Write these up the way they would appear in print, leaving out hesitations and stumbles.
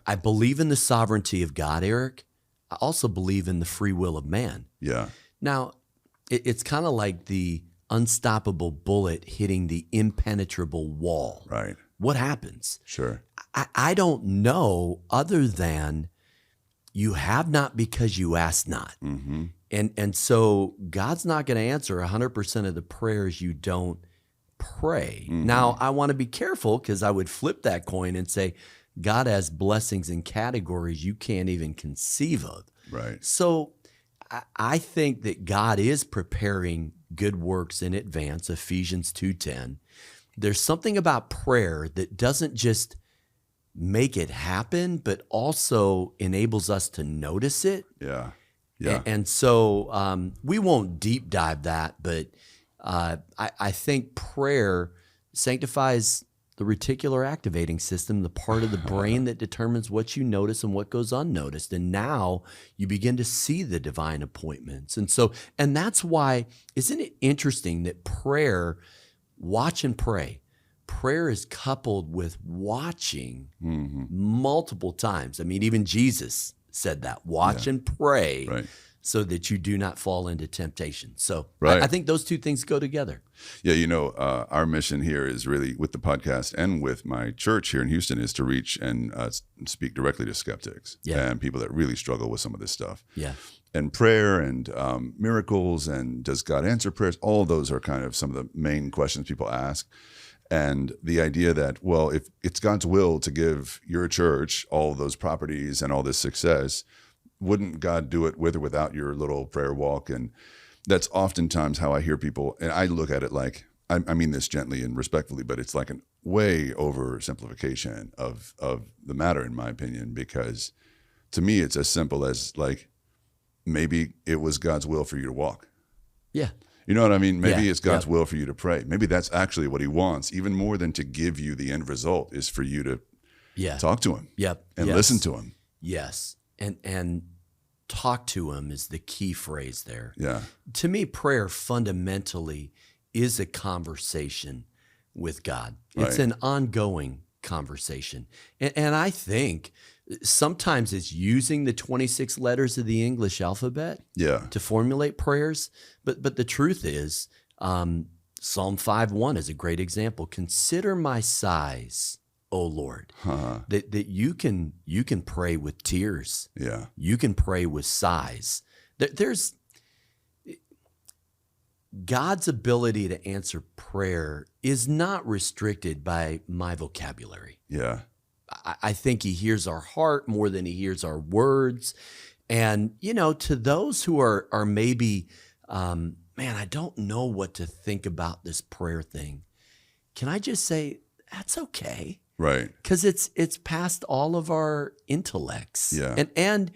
I believe in the sovereignty of God, Eric. I also believe in the free will of man. Yeah. Now, it's kind of like the unstoppable bullet hitting the impenetrable wall. Right. What happens? Sure. I don't know, other than you have not because you ask not. Mm-hmm. And so God's not going to answer 100% of the prayers you don't pray. Mm-hmm. Now, I want to be careful, because I would flip that coin and say God has blessings in categories you can't even conceive of. Right. So I think that God is preparing good works in advance, Ephesians 2:10. There's something about prayer that doesn't just make it happen, but also enables us to notice it. Yeah. Yeah. And so we won't deep dive that, but I think prayer sanctifies the reticular activating system, the part of the brain that determines what you notice and what goes unnoticed. And now you begin to see the divine appointments. And that's why, isn't it interesting that prayer, watch and pray, prayer is coupled with watching multiple times. I mean, even Jesus said that, watch and pray, Right. so that you do not fall into temptation. So Right. I think those two things go together. Yeah, our mission here is really, with the podcast and with my church here in Houston, is to reach and speak directly to skeptics and people that really struggle with some of this stuff. Yeah. And prayer and miracles, and does God answer prayers? All of those are kind of some of the main questions people ask. And the idea that, well, if it's God's will to give your church all of those properties and all this success, wouldn't God do it with or without your little prayer walk? And that's oftentimes how I hear people. And I look at it like, I mean this gently and respectfully, but it's like a way oversimplification of the matter, in my opinion, because to me, it's as simple as, like, maybe it was God's will for you to walk. Yeah. You know what I mean? Maybe it's God's will for you to pray. Maybe that's actually what he wants, even more than to give you the end result, is for you to talk to him and listen to him. Yes. And talk to him is the key phrase there. Yeah. To me, prayer fundamentally is a conversation with God. It's an ongoing conversation. And I think sometimes it's using the 26 letters of the English alphabet to formulate prayers. But the truth is, Psalm 5:1 is a great example. Consider my sighs, O Lord. That you can pray with tears. Yeah. You can pray with sighs. There's God's ability to answer prayer is not restricted by my vocabulary. Yeah. I think he hears our heart more than he hears our words. And, to those who are maybe, man, I don't know what to think about this prayer thing. Can I just say, that's okay. Right. Because it's past all of our intellects. Yeah. And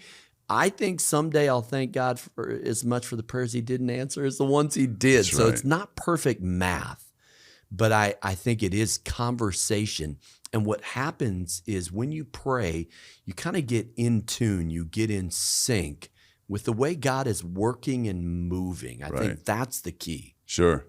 I think someday I'll thank God for as much for the prayers he didn't answer as the ones he did. That's so right. It's not perfect math, but I think it is conversation. And what happens is when you pray, you kind of get in tune, you get in sync with the way God is working and moving. I think that's the key. Sure.